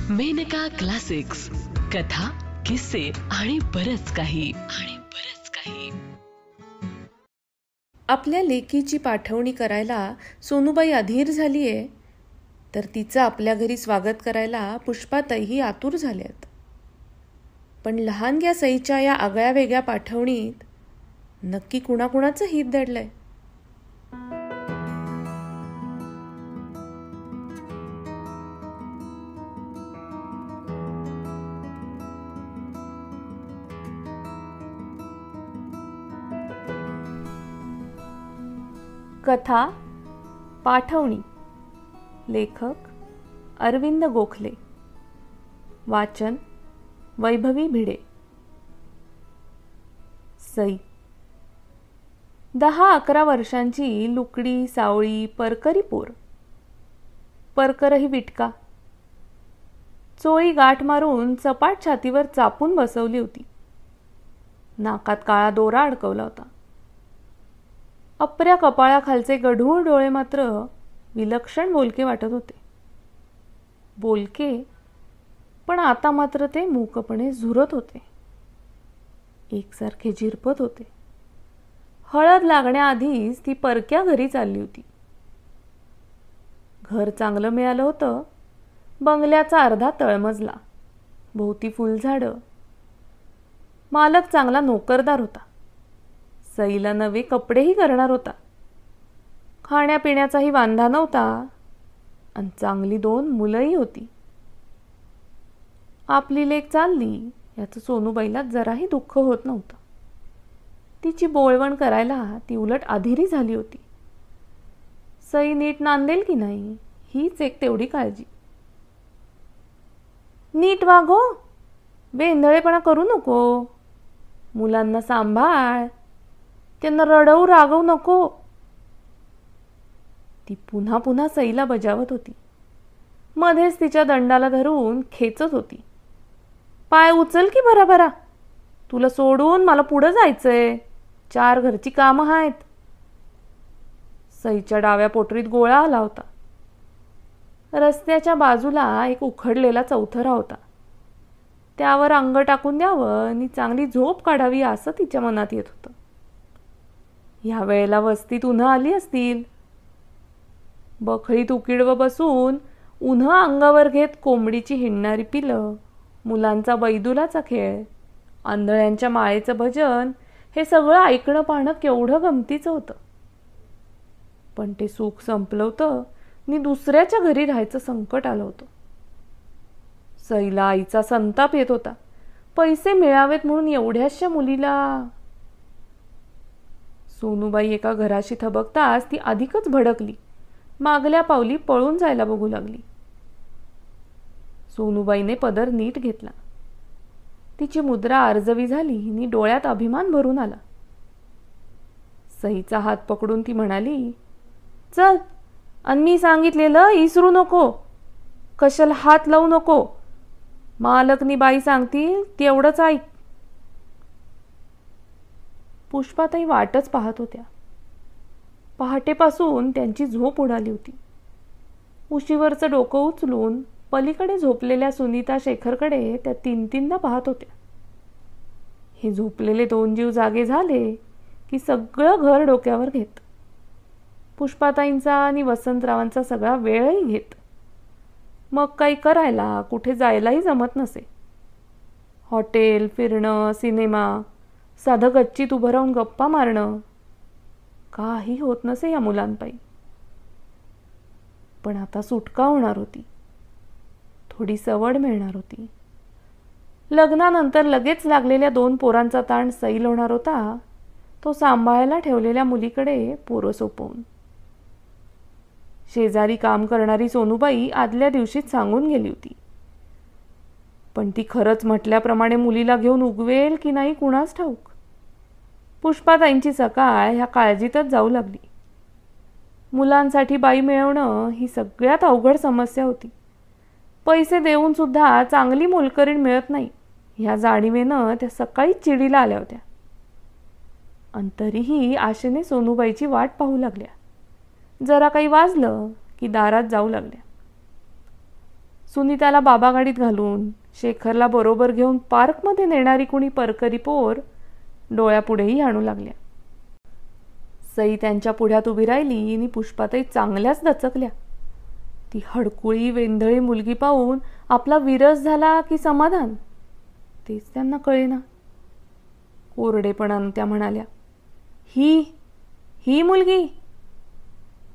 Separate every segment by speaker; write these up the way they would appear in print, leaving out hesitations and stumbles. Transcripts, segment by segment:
Speaker 1: Maneka classics, कथा, किस्से आणि बरच काही.
Speaker 2: आपल्या लेकीची पाठवणी करायला सोनूबाई अधीर झालीये, तर तिचं आपल्या घरी स्वागत करायला पुष्पाताईही आतुर झाल्यात. पण लहानग्या सईच्या या आगळ्या वेगळ्या पाठवणीत नक्की कुणाकुणाचं हित दडलंय? कथा पाठवणी. लेखक अरविंद गोखले. वाचन वैभवी भिडे. सई 10-11 वर्षांची लुकडी सावळी परकरी पोर. परकरही विटका. चोळी गाठ मारून चपाट छातीवर चापून बसवली होती. नाकात काळा दोरा अडकवला होता. अप्र्या कपाळाखालचे गढूळ डोळे मात्र विलक्षण बोलके वाटत होते. बोलके, पण आता मात्र ते मूकपणे झुरत होते, एकसारखे झिरपत होते. हळद लागण्याआधीच ती परक्या घरी चालली होती. घर चांगलं मिळालं होतं. बंगल्याचा अर्धा तळमजला, भोवती फुलझाडं. मालक चांगला नोकरदार होता. सईला नवे कपडेही करणार होता. खाण्यापिण्याचाही वांधा नव्हता आणि चांगली 2 मुलंही होती. आपली लेक चालली याचं सोनूबाईला जराही दुःख होत नव्हतं. तिची बोळवण करायला ती उलट अधीरी झाली होती. सई नीट नांदेल की नाही हीच एक तेवढी काळजी. नीट वागो, वेंधळेपणा करू नको, मुलांना सांभाळ, त्यांना रडवू रागवू नको. ती पुन्हा पुन्हा सईला बजावत होती. मध्येच तिच्या दंडाला धरून खेचत होती. पाय उचल की भराभरा, तुला सोडून मला पुढं जायचंय, 4 घरची कामं आहेत. सईच्या डाव्या पोटरीत गोळा आला होता. रस्त्याच्या बाजूला एक उखडलेला चौथरा होता. त्यावर अंग टाकून द्यावं आणि चांगली झोप काढावी असं तिच्या मनात येत होतं. ह्या वेळेला वस्तीत उन्हं आली असतील. बखळीत उकिडव बसून उन्हं अंगावर घेत कोंबडीची हिंडणारी पिलं, मुलांचा बैदुलाचा खेळ, आंधळ्यांच्या माळेचं भजन, हे सगळं ऐकणं पाहणं केवढं गमतीचं होतं. पण ते सुख संपलं होतं आणि दुसऱ्याच्या घरी राहायचं संकट आलं होतं. सईला आईचा संताप येत होता. पैसे मिळावेत म्हणून एवढ्याशा मुलीला. सोनूबाई एका घराशी थबकताच ती अधिकच भडकली. मागल्या पावली पळून जायला बघू लागली. सोनूबाईने पदर नीट घेतला. तिची मुद्रा आर्जवी झाली आणि डोळ्यात अभिमान भरून आला. सईचा हात पकडून ती म्हणाली, चल, आणि मी सांगितलेलं इसरू नको, कशाला हात लावू नको. मालकनी बाई सांगतील तेवढंच ऐक. पुष्पाताई वाटच पाहत होत्या. पहाटेपासून त्यांची झोप उडाली होती. उशीवरचं डोकं उचलून पलीकडे झोपलेल्या सुनीता शेखरकडे त्या 3-3दा पाहत होत्या. हे झोपलेले 2 जीव जागे झाले की सगळं घर डोक्यावर घेत. पुष्पाताईंचा आणि वसंतरावांचा सगळा वेळही घेत. मग काही करायला कुठे जायलाही जमत नसे. हॉटेल, फिरणं, सिनेमा, साधं गच्चीत उभं राहून गप्पा मारणं, काही होत नसे या मुलांपायी. पण आता सुटका होणार होती. थोडी सवड मिळणार होती. लग्नानंतर लगेच लागलेल्या 2 पोरांचा ताण सैल होणार होता, तो सांभाळायला ठेवलेल्या मुलीकडे पोरं सोपवून. शेजारी काम करणारी सोनूबाई आदल्या दिवशीच सांगून गेली होती. पण ती खरंच म्हटल्याप्रमाणे मुलीला घेऊन उगवेल की नाही कुणास ठाऊक. पुष्पाताईंची सकाळ ह्या काळजीतच जाऊ लागली. मुलांसाठी बाई मिळवणं ही सगळ्यात अवघड समस्या होती. पैसे देऊन सुद्धा चांगली मोलकरीण मिळत नाही ह्या जाणीवेनं त्या सकाळीच चिडीला आल्या होत्या. आणि तरीही आशेने सोनूबाईची वाट पाहू लागल्या. जरा काही वाजलं की दारात जाऊ लागल्या. सुनीताला बाबा गाडीत घालून शेखरला बरोबर घेऊन पार्कमध्ये नेणारी कुणी परकरी पोर डोळ्यापुढेही आणू लागल्या. सई त्यांच्या पुढ्यात उभी राहिली आणि पुष्पाताई चांगल्याच दचकल्या. ती हडकुळी वेंधळी मुलगी पाहून आपला विरस झाला की समाधान तेच त्यांना कळेना. कोरडेपणानं त्या म्हणाल्या, ही मुलगी?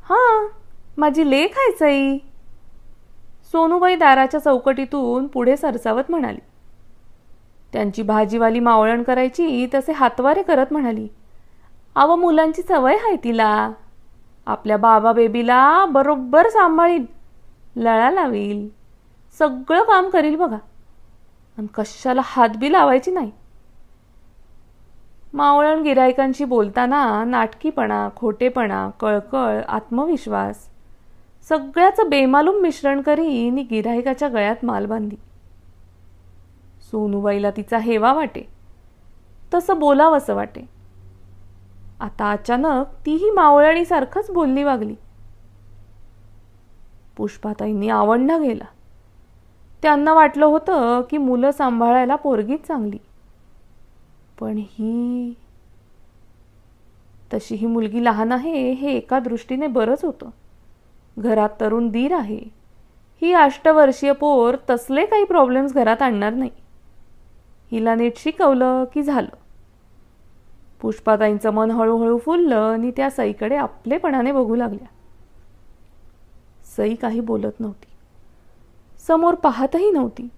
Speaker 2: हां, माझी लेक आहे सई. सोनूबाई दाराच्या चौकटीतून पुढे सरसावत म्हणाली. त्यांची भाजीवाली मावळण करायची तसे हातवारे करत म्हणाली, अव मुलांची सवय आहे तिला. आपल्या बाबा बेबीला बरोबर सांभाळील, लळा लावील, सगळं काम करील बघा, आणि कशाला हात बी लावायची नाही. मावळण गिरायकांशी बोलताना नाटकीपणा, खोटेपणा, कळकळ, आत्मविश्वास सगळ्याचं बेमालूम मिश्रण करीन गिरायकाच्या गळ्यात माल बांधी. सोनूबाईला तिचा हेवा वाटे, तसं बोलावंसं वाटे. आता अचानक तीही मावळणीसारखंच बोलली वागली. पुष्पाताईंनी आवंढा गेला. त्यांना वाटलं होतं की मुलं सांभाळायला पोरगीच चांगली, पण तशी ही मुलगी लहान आहे हे एका दृष्टीने बरंच होतं. घरात तरुण दीर आहे. ही 8 वर्षीय पोर तसले काही प्रॉब्लेम्स घरात आणणार नाही. हिला नीट शिकवलं की झालं. पुष्पाताईंचं मन हळूहळू फुललं आणि त्या सईकडे आपलेपणाने बघू लागल्या. सई काही बोलत नव्हती, समोर पाहतही नव्हती.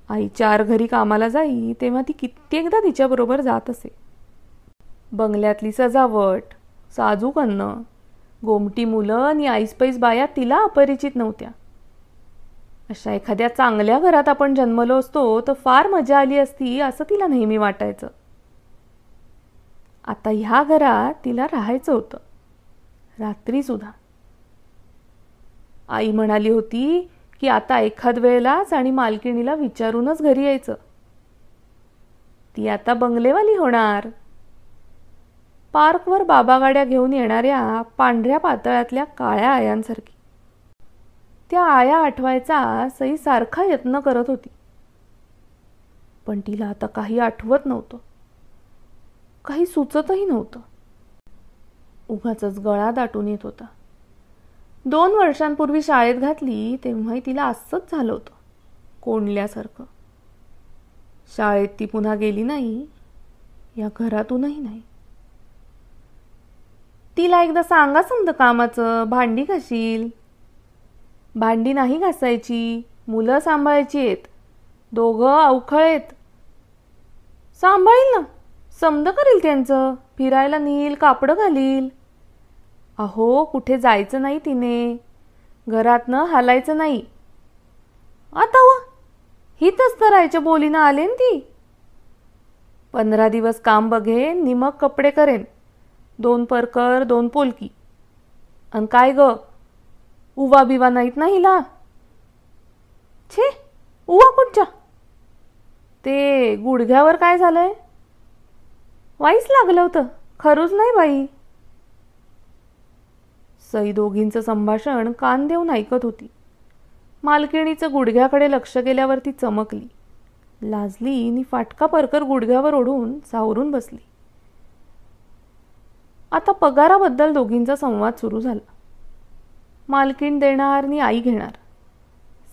Speaker 2: आई 4 घरी कामाला जाई तेव्हा ती कित्येकदा तिच्याबरोबर जात असे. बंगल्यातली सजावट, साजूक अन्न, गोमटी मुलं आणि ऐसपैस बाया तिला अपरिचित नव्हत्या. अशा एखाद्या चांगल्या घरात आपण जन्मलो असतो तर फार मजा आली असती असं तिला नेहमी वाटायचं. आता ह्या घरात तिला राहायचं होतं, रात्री सुद्धा. आई म्हणाली होती की आता एखाद वेळेलाच आणि मालकिणीला विचारूनच घरी यायचं. ती आता बंगलेवाली होणार. पार्कवर बाबा गाड्या घेऊन येणाऱ्या पांढऱ्या पातळातल्या काळ्या आयांसारखी. त्या आया आठवायचा सई सारखा यत्न करत होती, पण तिला आता काही आठवत नव्हतं, काही सुचतही नव्हतं. उगाचच गळा दाटून येत होता. 2 वर्षांपूर्वी शाळेत घातली तेव्हाही तिला असंच झालं होतं, कोंडल्यासारखं. शाळेत ती पुन्हा गेली नाही, या घरातूनही नाही. तिला एकदा सांगा समजा कामाचं, भांडी घाशील. भांडी नाही घासायची, मुलं सांभाळायची आहेत, 2 अवखळेत. सांभाळील ना, समज करील त्यांचं, फिरायला नेईल, कापडं घालील. अहो कुठे जायचं नाही तिने, घरातनं हालायचं नाही. आता हितच करायच्या बोलीनं आलेन ती. 15 दिवस काम बघेन नि मग कपडे करेन, 2 परकर 2 पोलकी. अन काय ग, उवा बिवा नाहीत ना हिला? छे, उवा कुठच्या? ते गुडघ्यावर काय झालंय? वाईस लागलं होतं, खरूच नाही बाई. सई दोघींचं संभाषण कान देऊन ऐकत होती. मालकिणीचं गुडघ्याकडे लक्ष गेल्यावर ती चमकली, लाजली आणि फाटका परकर गुडघ्यावर ओढून सावरून बसली. आता पगाराबद्दल दोघींचा संवाद सुरू झाला. मालकीण देणार आणि आई घेणार.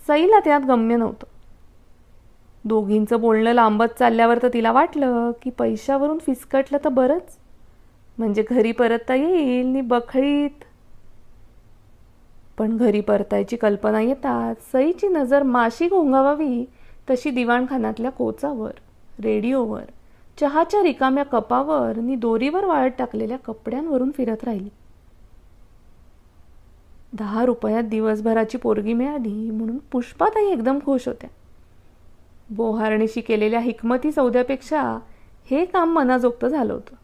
Speaker 2: सईला त्यात गम्य नव्हतं. दोघींचं बोलणं लांबत चालल्यावर तर तिला वाटलं की पैशावरून फिसकटलं तर बरंच, म्हणजे घरी परतता येईल नि बखळीत. पण घरी परतायची कल्पना येताच सईची नजर माशी घोंगावावी तशी दिवाणखान्यातल्या कोचावर, रेडिओवर, चहाच्या रिकाम्या कपावर आणि दोरीवर वाळत टाकलेल्या कपड्यांवरून फिरत राहिली. 10 रुपयात दिवसभराची पोरगी मिळाली म्हणून पुष्पाताई एकदम खुश होत्या. बोहारणीशी केलेल्या हिकमती सौद्यापेक्षा हे काम मनाजोगतं झालं होतं.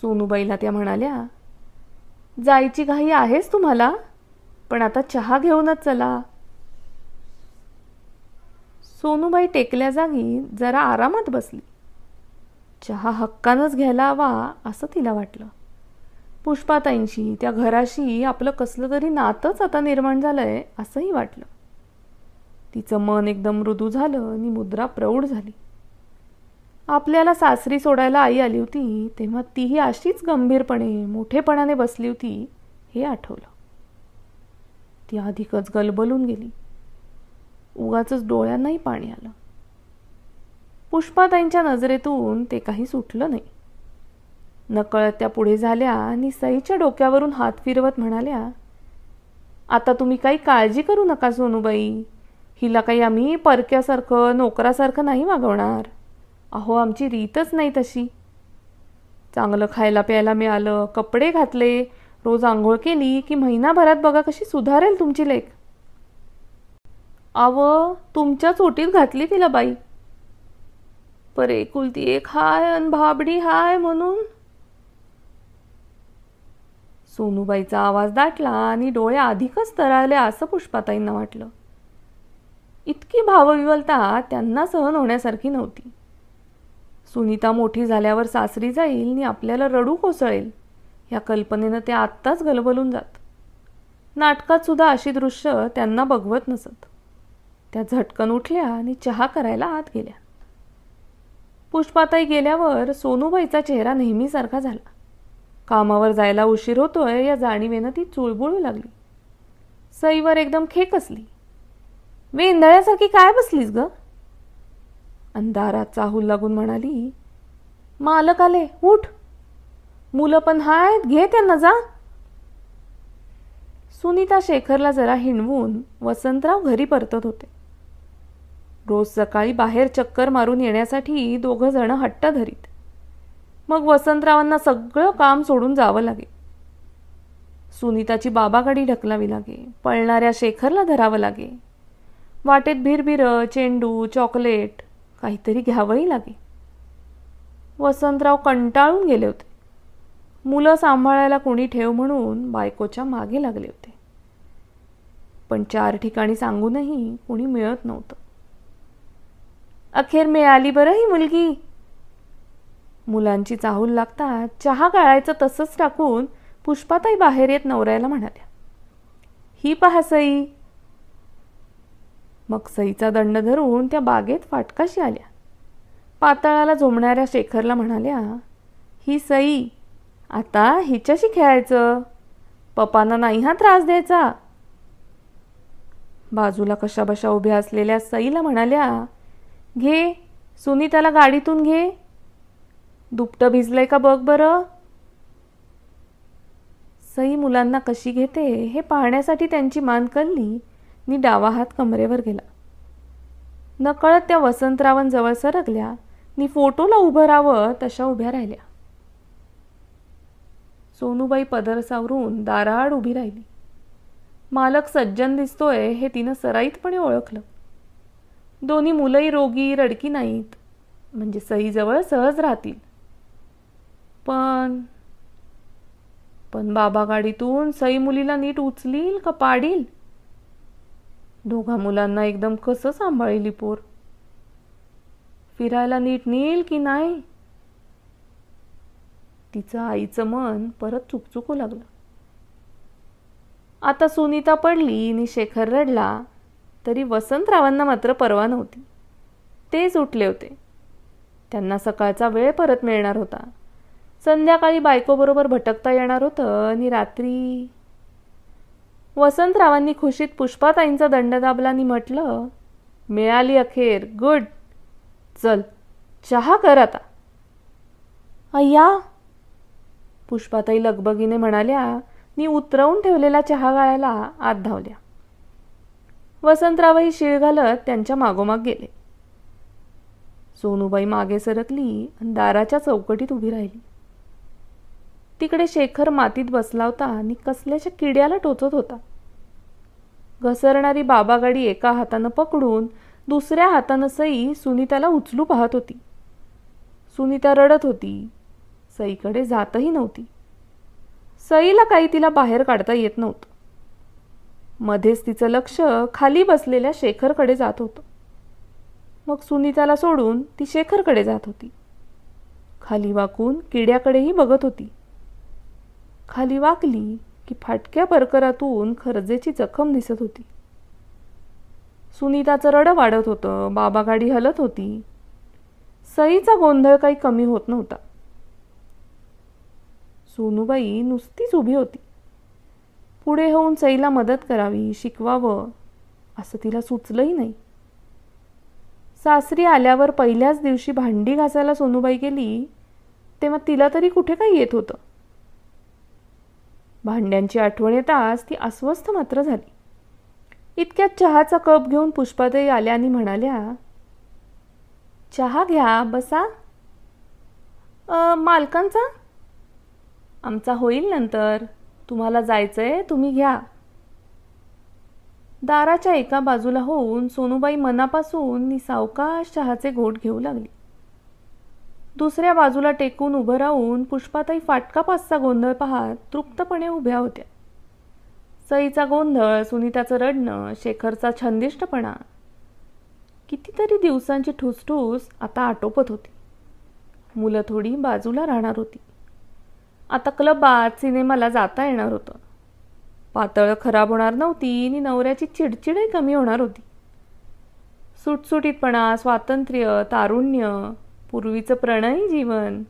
Speaker 2: सोनूबाईला त्या म्हणाल्या, जायची घाई आहेच तुम्हाला, पण आता चहा घेऊनच चला. सोनूबाई टेकल्या जागी जरा आरामात बसली. चहा हक्कानंच घ्यायला हवा असं तिला वाटलं. पुष्पाताईंशी, त्या घराशी आपलं कसलं तरी नातंच आता निर्माण झालंय असंही वाटलं. तिचं मन एकदम मृदू झालं आणि मुद्रा प्रौढ झाली. आपल्याला सासरी सोडायला आई आली होती तेव्हा तीही अशीच गंभीरपणे मोठेपणाने बसली होती हे आठवलं. ती अधिकच गलबलून गेली. उगाचच डोळ्यांनाही पाणी आलं. पुष्पाताईंच्या नजरेतून ते काही सुटलं नाही. नकळत त्या पुढे झाल्या आणि सईच्या डोक्यावरून हात फिरवत म्हणाल्या, आता तुम्ही काही काळजी करू नका सोनूबाई. हिला काही आम्ही परक्यासारखं नोकरासारखं नाही वागवणार. अहो, आमची रीतच नाही तशी. चांगलं खायला प्यायला मिळालं, कपडे घातले, रोज आंघोळ केली की महिनाभरात बघा कशी सुधारेल तुमची लेक. अव, तुमच्याच ओटीत घातली तिला बाई. पर एकुलती एक हाय अन भाबडी हाय म्हणून. सोनूबाईचा आवाज दाटला आणि डोळे अधिकच तरारले असं पुष्पाताईंना वाटलं. इतकी भावविवलता त्यांना सहन होण्यासारखी नव्हती. सुनीता मोठी झाल्यावर सासरी जाईल आणि आपल्याला रडू कोसळेल या कल्पनेनं त्या आत्ताच गलबलून जात. नाटकात सुद्धा अशी दृश्य त्यांना बघवत नसत. त्या झटकन उठल्या आणि चहा करायला आत गेल्या. पुष्पाताई गेल्यावर सोनूबाईचा चेहरा नेहमीसारखा झाला. कामावर जायला उशीर होतोय या जाणीवेनं ती चुळबुळू लागली. सईवर एकदम खेक असली. वेंधळ्यासारखी काय बसलीस ग? अंधारात चाहूल लागून म्हणाली, मालक आले, उठ. मुलं पण हायत, घे त्यांना जा. सुनीता शेखरला जरा हिणवून वसंतराव घरी परतत होते. रोज सकाळी बाहेर चक्कर मारून येण्यासाठी दोघं जण हट्ट धरीत. मग वसंतरावांना सगळं काम सोडून जावं लागे. सुनीताची बाबागाडी ढकलावी लागे, पळणाऱ्या शेखरला धरावं लागे. वाटेत भिरभिर, चेंडू, चॉकलेट काहीतरी घ्यावंही लागे. वसंतराव कंटाळून गेले होते. मुलं सांभाळायला कोणी ठेव म्हणून बायकोच्या मागे लागले होते. पण 4 ठिकाणी सांगूनही कोणी मिळत नव्हतं. अखेर मिळाली बरं ही मुलगी. मुलांची चाहूल लागतात चहा गाळायचं तसंच टाकून पुष्पाताई बाहेर येत नवऱ्याला म्हणाल्या, ही पहा सई. मग सईचा दंड धरून त्या बागेत फाटकाशी आल्या. पातळाला झोमणाऱ्या शेखरला म्हणाल्या, ही सई, आता हिच्याशी खेळायचं, पप्पांना नाही हा त्रास द्यायचा. बाजूला कशाबशा उभ्या असलेल्या सईला म्हणाल्या, घे सुनीताला गाडीतून घे. दुपटं भिजलंय का बघ बरं. सई मुलांना कशी घेते हे पाहण्यासाठी त्यांची मान कलली नि डावा हात कमरेवर गेला. नकळत त्या वसंतरावांजवळ सरकल्या नि फोटोला उभं राहावं तशा उभ्या राहिल्या. सोनूबाई पदर सावरून दाराआड उभी राहिली. मालक सज्जन दिसतोय हे तिनं सराईतपणे ओळखलं. दोन्ही मुलंही रोगी रडकी नाहीत, म्हणजे सईजवळ सहज राहतील. पण बाबा गाडीतून सई मुलीला नीट उचलील का पाडील? दोघा मुलांना एकदम कसं सांभाळील पोर? फिरायला नीट नेईल की नाही? तिचं आईचं मन परत चुकचुकू लागलं. आता सुनीता पडली आणि शेखर रडला तरी वसंतरावांना मात्र पर्वा नव्हती. तेच उठले होते. त्यांना सकाळचा वेळ परत मिळणार होता. संध्याकाळी बायकोबरोबर भटकता येणार होतं आणि रात्री. वसंतरावांनी खुशीत पुष्पाताईंचा दंड दाबला आणि म्हटलं, मिळाली अखेर, गुड. चल चहा कर आता. अय्या, पुष्पाताई लगबगीने म्हणाल्या नि उतरवून ठेवलेला चहा गाळायला आत धावल्या. वसंतरावही शिळ घालत त्यांच्या मागोमाग गेले. सोनूबाई मागे सरकली आणि दाराच्या चौकटीत उभी राहिली. तिकडे शेखर मातीत बसला होता आणि कसल्याच्या किड्याला टोचत होता. घसरणारी बाबागाडी एका हातानं पकडून दुसऱ्या हातानं सई सुनीताला उचलू पाहत होती. सुनीता रडत होती. सईकडे जातही नव्हती. सईला काही तिला बाहेर काढता येत नव्हतं. मध्येच तिचं लक्ष खाली बसलेल्या शेखरकडे जात होतं. मग सुनीताला सोडून ती शेखरकडे जात होती. खाली वाकून किड्याकडेही बघत होती. खाली वाकली की फाटक्या परकरातून खरजेची जखम दिसत होती. सुनीताचं रडं वाढत होतं, बाबा गाडी हलत होती. सईचा गोंधळ काही कमी होत नव्हता. सोनूबाई नुसतीच उभी होती. पुढे होऊन सईला मदत करावी, शिकवावं असं तिला सुचलंही नाही. सासरी आल्यावर पहिल्याच दिवशी भांडी घासायला सोनूबाई गेली तेव्हा तिला तरी कुठे काही येत होतं. भांड्यांची आठवण येताच ती अस्वस्थ मात्र झाली. इतक्यात चहाचा कप घेऊन पुष्पाताई आल्या आणि म्हणाल्या, चहा घ्या, बसा. मालकांचा? आमचा होईल नंतर, तुम्हाला जायचंय, तुम्ही घ्या. दाराच्या एका बाजूला होऊन सोनूबाई मनापासून सावकाश चहाचे घोट घेऊ लागली. दुसऱ्या बाजूला टेकून उभं राहून पुष्पाताई फाटका पाचचा गोंधळ पाहत तृप्तपणे उभ्या होत्या. सईचा गोंधळ, सुनीताचं रडणं, शेखरचा छंदिष्टपणा, कितीतरी दिवसांची ठुसठूस आता आटोपत होती. मुलं थोडी बाजूला राहणार होती. आता क्लबात, सिनेमाला जाता येणार होतं. पातळ खराब होणार नव्हती आणि नवऱ्याची चिडचिडही कमी होणार होती. सुटसुटीतपणा, स्वातंत्र्य, तारुण्य, पूर्वीचं प्रणयी जीवन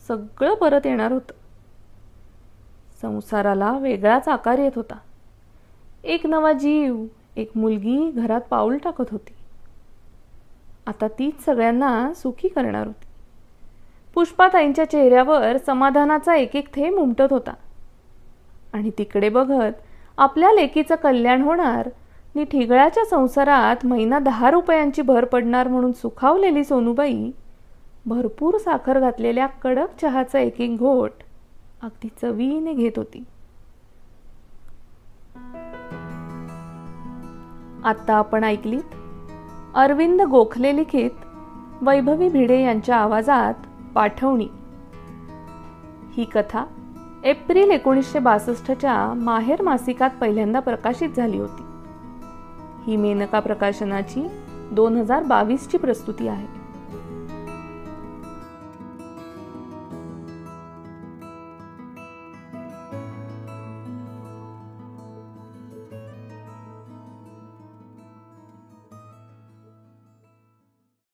Speaker 2: सगळं परत येणार होतं. संसाराला वेगळाच आकार येत होता. एक नवा जीव, एक मुलगी घरात पाऊल टाकत होती. आता तीच सगळ्यांना सुखी करणार होती. पुष्पाताईंच्या चेहऱ्यावर समाधानाचा एक एक थेंब उमटत होता. आणि तिकडे बघत आपल्या लेकीचं कल्याण होणार नि ठिगळाच्या संसारात महिना 10 रुपयांची भर पडणार म्हणून सुखावलेली सोनूबाई भरपूर साखर घातलेल्या कडक चहाचा एक एक घोट अगदी चवीने घेत होती. आता आपण ऐकलीत अरविंद गोखले लिखित वैभवी भिडे यांच्या आवाजात पाठवणी. ही कथा एप्रिल 1962च्या माहेर मासिकात पहिल्यांदा प्रकाशित झाली होती. ही मेनका प्रकाशनाची 2022ची प्रस्तुती आहे.